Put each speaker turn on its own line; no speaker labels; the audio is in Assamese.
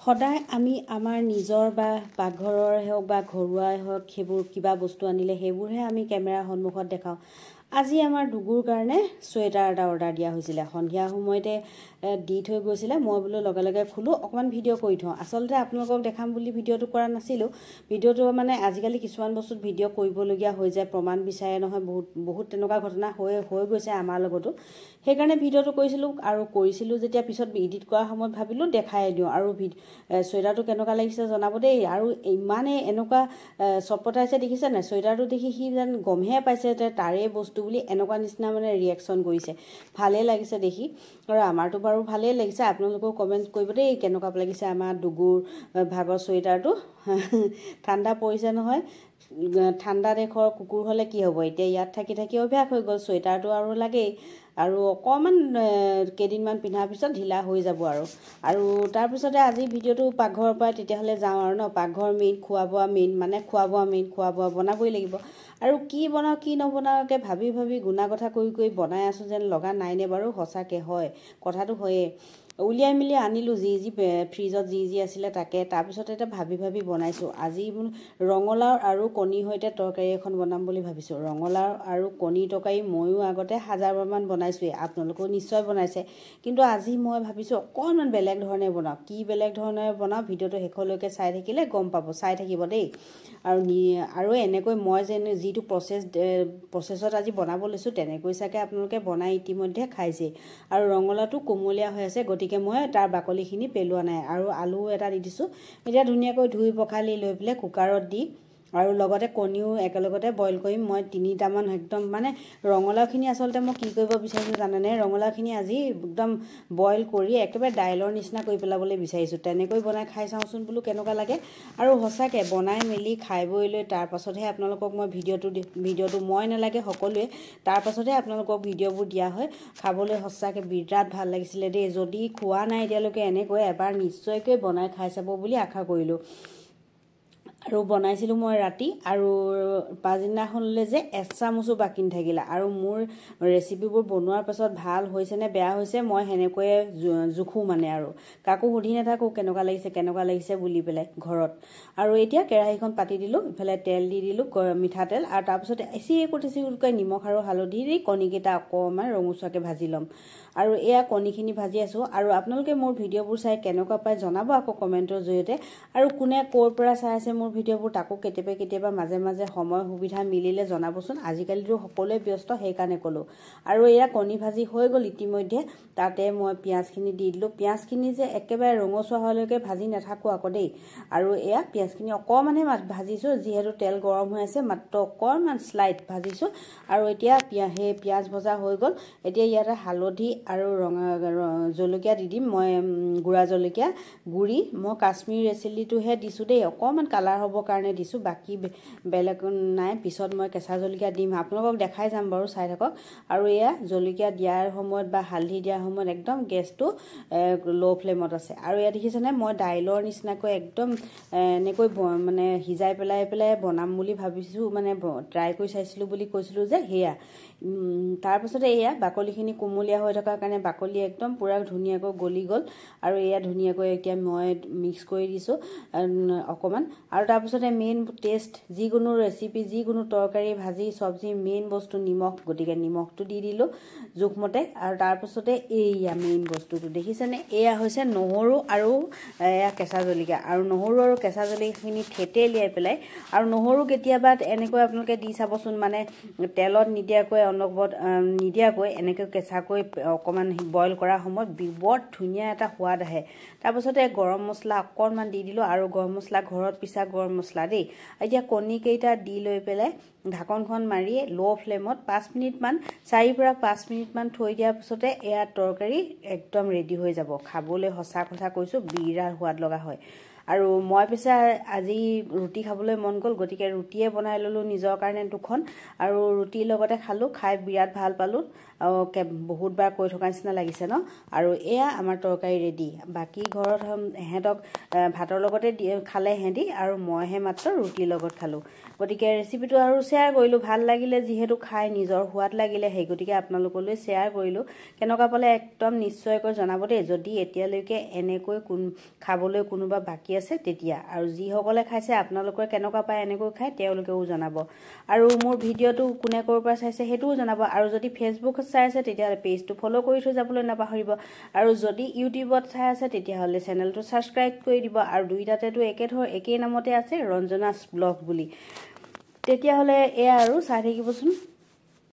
সদায় আমি আমাৰ নিজৰ বা পাকঘৰৰ হওক বা ঘৰুৱাই হওক সেইবোৰ কিবা বস্তু আনিলে সেইবোৰহে আমি কেমেৰাৰ সন্মুখত দেখাওঁ। আজি আমাৰ দুগুৰ কাৰণে সোয়েটাৰ এটা অৰ্ডাৰ দিয়া হৈছিলে। সন্ধিয়া সময়তে দি থৈ গৈছিলে। মই বোলো লগে লগে খুলো অকমান ভিডিঅ' কৰি থওঁ। আচলতে আপোনালোকক দেখাম বুলি ভিডিঅ'টো কৰা নাছিলোঁ। ভিডিঅ'টো মানে আজিকালি কিছুমান বস্তুত ভিডিঅ' কৰিবলগীয়া হৈ যায়, প্ৰমাণ বিচাৰে নহয়, বহুত তেনেকুৱা ঘটনা হৈ গৈছে আমাৰ লগতো। সেইকাৰণে ভিডিঅ'টো কৰিছিলোঁ আৰু কৰিছিলোঁ যেতিয়া পিছত এডিট কৰাৰ সময়ত ভাবিলোঁ দেখাই দিওঁ আৰু সোয়েটাৰটো কেনেকুৱা লাগিছে জনাব দেই। আৰু ইমানে এনেকুৱা চটপটাইছে দেখিছে নাই, সোয়েটাৰটো দেখি সি যেন গমহে পাইছে যে তাৰে বস্তু বুলি এনেকুৱা নিচিনা মানে ৰিয়েকশ্যন কৰিছে। ভালেই লাগিছে দেখি আৰু আমাৰতো বাৰু ভালেই লাগিছে। আপোনালোকেও কমেণ্ট কৰিব দেই কেনেকুৱা লাগিছে আমাৰ দুগুৰ ভাগৰ সোয়েটাৰটো। ঠাণ্ডা পৰিছে নহয়, ঠাণ্ডা দেশৰ কুকুৰ হ'লে কি হ'ব, এতিয়া ইয়াত থাকি থাকি অভ্যাস হৈ গ'ল, সোয়েটাৰটো আৰু লাগেই। আৰু অকণমান কেইদিনমান পিন্ধাৰ পিছত ঢিলা হৈ যাব আৰু তাৰপিছতে আজি ভিডিঅ'টো পাকঘৰৰ পৰা তেতিয়াহ'লে যাওঁ আৰু ন। পাকঘৰ মেইন, খোৱা বোৱা মেইন, মানে খোৱা বোৱা মেইন, খোৱা বোৱা বনাবই লাগিব। আৰু কি বনাওঁ কি নবনাওঁকৈ ভাবি গুণা কথা কৰি বনাই আছোঁ যেন লগা নাইনে বাৰু। সঁচাকৈ হয়, কথাটো হয়েই। উলিয়াই মেলি আনিলোঁ যি ফ্ৰিজত যি আছিলে তাকে। তাৰপিছতে এতিয়া ভাবি বনাইছোঁ। আজি ৰঙালাও আৰু কণীৰ সৈতে তৰকাৰী এখন বনাম বুলি ভাবিছোঁ। ৰঙালাও আৰু কণী তৰকাৰী ময়ো আগতে হাজাৰবাৰমান বনাইছোঁৱেই, আপোনালোকেও নিশ্চয় বনাইছে। কিন্তু আজি মই ভাবিছোঁ অকণমান বেলেগ ধৰণে বনাওঁ। কি বেলেগ ধৰণে বনাওঁ ভিডিঅ'টো শেষলৈকে চাই থাকিলে গম পাব, চাই থাকিব দেই। আৰু এনেকৈ মই যিটো প্ৰচেছত আজি বনাব লৈছোঁ তেনেকৈ চাগে আপোনালোকে বনাই ইতিমধ্যে খাইছেই। আৰু ৰঙালাওটো কোমলীয়া হৈ আছে, গতিকে মই তাৰ বাকলিখিনি পেলোৱা নাই। আৰু আলু এটা দি দিছোঁ। এতিয়া ধুনীয়াকৈ ধুই পখালি লৈ পেলাই কুকাৰত দি আৰু লগতে কণীও একেলগতে বইল কৰিম। মই 3টামান একদম মানে ৰঙালাওখিনি আচলতে মই কি কৰিব বিচাৰিছোঁ জানেনে, ৰঙালাওখিনি আজি একদম বইল কৰি একেবাৰে দাইলৰ নিচিনা কৰি পেলাবলৈ বিচাৰিছোঁ। তেনেকৈ বনাই খাই চাওঁচোন বোলো কেনেকুৱা লাগে। আৰু সঁচাকৈ বনাই মেলি খাই বৈ লৈ তাৰপাছতহে আপোনালোকক মই ভিডিঅ'টো মই নালাগে সকলোৱে তাৰপাছতহে আপোনালোকক ভিডিঅ'বোৰ দিয়া হয়। খাবলৈ সঁচাকৈ বিৰাট ভাল লাগিছিলে দেই। যদি খোৱা নাই এতিয়ালৈকে এনেকৈ এবাৰ নিশ্চয়কৈ বনাই খাই চাব বুলি আশা কৰিলোঁ। আৰু বনাইছিলোঁ মই ৰাতি, আৰু পাছদিনাখনলৈ যে এচামুচো বাকী নাথাকিলে। আৰু মোৰ ৰেচিপিবোৰ বনোৱাৰ পাছত ভাল হৈছে নে বেয়া হৈছে মই সেনেকৈয়ে জোখোঁ মানে, আৰু কাকো সুধি নাথাকোঁ কেনেকুৱা লাগিছে বুলি পেলাই ঘৰত। আৰু এতিয়া কেৰাহীখন পাতি দিলোঁ, ইফালে তেল দি দিলোঁ, মিঠাতেল, আৰু তাৰপিছত এচিকুটকৈ নিমখ আৰু হালধি দি কণীকেইটা অকণমান ৰঙচুৱাকৈ ভাজি ল'ম। আৰু এয়া কণীখিনি ভাজি আছোঁ। আৰু আপোনালোকে মোৰ ভিডিঅ'বোৰ চাই কেনেকুৱা পায় জনাব আকৌ কমেণ্টৰ জৰিয়তে। আৰু কোনে ক'ৰ পৰা চাই আছে মোৰ ভিডিঅ'বোৰ তাকো কেতিয়াবা মাজে মাজে সময় সুবিধা মিলিলে জনাবচোন। আজিকালিতো সকলোৱে ব্যস্ত, সেইকাৰণে ক'লোঁ। আৰু এয়া কণী ভাজি হৈ গ'ল ইতিমধ্যে। তাতে মই পিঁয়াজখিনি দি দিলোঁ। পিঁয়াজখিনি যে একেবাৰে ৰঙচুৱা হোৱালৈকে ভাজি নাথাকোঁ আকৌ দেই। আৰু এয়া পিঁয়াজখিনি অকণমানহে ভাজিছোঁ, যিহেতু তেল গৰম হৈ আছে, মাত্ৰ অকণমান স্লাইড ভাজিছোঁ। আৰু এতিয়া সেই পিঁয়াজ ভজা হৈ গ'ল। এতিয়া ইয়াতে হালধি আৰু জলকীয়া দি দিম। মই গুড়া জলকীয়া গুড়ি, মই কাশ্মীৰ ৰেড চিলিটোহে দিছোঁ দেই, অকণমান কালাৰ হ'বৰ কাৰণে দিছোঁ, বাকী বেলেগ নাই। পিছত মই কেঁচা জলকীয়া দিম, আপোনালোকক দেখাই যাম বাৰু, চাই থাকক। আৰু এয়া জলকীয়া দিয়াৰ সময়ত বা হালধি দিয়াৰ সময়ত একদম গেছটো ল' ফ্লেমত আছে। আৰু এয়া দেখিছেনে, মই দাইলৰ নিচিনাকৈ একদম এনেকৈ মানে সিজাই পেলাই বনাম বুলি ভাবিছোঁ, মানে ট্ৰাই কৰি চাইছিলোঁ বুলি কৈছিলোঁ যে, সেয়া। তাৰপিছতে এয়া বাকলিখিনি কোমলীয়া হৈ থকাৰ কাৰণে বাকলি একদম পূৰা ধুনীয়াকৈ গলি গ'ল। আৰু এয়া ধুনীয়াকৈ এতিয়া মই মিক্স কৰি দিছোঁ অকণমান। আৰু তাৰপিছতে মেইন টেষ্ট, যিকোনো ৰেচিপি, যিকোনো তৰকাৰী ভাজি চব্জি মেইন বস্তু নিমখ, গতিকে নিমখটো দি দিলোঁ জোখমতে। আৰু তাৰপিছতে এয়া মেইন বস্তুটো দেখিছেনে, এয়া হৈছে নহৰু আৰু এয়া কেঁচা জলকীয়া। আৰু নহৰু আৰু কেঁচা জলকীয়াখিনি থেতেলিয়াই পেলাই, আৰু নহৰু কেতিয়াবা এনেকৈ আপোনালোকে দি চাবচোন, মানে তেলত নিদিয়াকৈ এনেকৈ কেঁচাকৈ অকণমান বইল কৰাৰ সময়ত বৰ ধুনীয়া এটা সোৱাদ আহে। তাৰপিছতে গৰম মছলা অকণমান দি দিলোঁ, আৰু গৰম মছলা ঘৰত পিছা গৰম মছলা দেই। এতিয়া কণীকেইটা দি লৈ পেলাই ঢাকনখন মাৰি ল' ফ্লেমত 4 পৰা 5 মিনিটমান থৈ দিয়াৰ পিছতে এয়া তৰকাৰী একদম ৰেডি হৈ যাব। খাবলৈ সঁচা কথা কৈছোঁ বিৰাট সোৱাদ লগা হয়। আৰু মই পিছে আজি ৰুটি খাবলৈ মন গ'ল, গতিকে ৰুটিয়ে বনাই ল'লোঁ নিজৰ কাৰণে দুখন, আৰু ৰুটিৰ লগতে খালোঁ, খাই বিৰাট ভাল পালোঁ। বহুতবাৰ কৈ থকা নিচিনা লাগিছে ন। আৰু এয়া আমাৰ তৰকাৰী ৰেডি। বাকী ঘৰত সিহঁতক ভাতৰ লগতে খালে সিহঁতি, আৰু মইহে মাত্ৰ ৰুটিৰ লগত খালোঁ। গতিকে ৰেচিপিটো আৰু শ্বেয়াৰ কৰিলোঁ, ভাল লাগিলে যিহেতু খাই নিজৰ সোৱাদ লাগিলে, সেই গতিকে আপোনালোকলৈ শ্বেয়াৰ কৰিলোঁ। কেনেকুৱা পালে একদম নিশ্চয়কৈ জনাব দেই। যদি এতিয়ালৈকে এনেকৈ খাবলৈ কোনোবা বাকী আছে তেতিয়া, আৰু যিসকলে খাইছে আপোনালোকে কেনেকুৱা পায় এনেকৈ খাই তেওঁলোকেও জনাব। আৰু মোৰ ভিডিঅ'টো কোনে ক'ৰ পৰা চাইছে সেইটোও জনাব। আৰু যদি ফেচবুকত চাই আছে তেতিয়াহ'লে পেজটো ফ'ল' কৰি থৈ যাবলৈ নাপাহৰিব। আৰু যদি ইউটিউবত চাই আছে তেতিয়াহ'লে চেনেলটো ছাবস্ক্ৰাইব কৰি দিব। আৰু দুইটাতেতো একেই নামতে আছে, ৰঞ্জনাছ ব্লগ বুলি। তেতিয়াহ'লে এয়া আৰু চাই থাকিবচোন।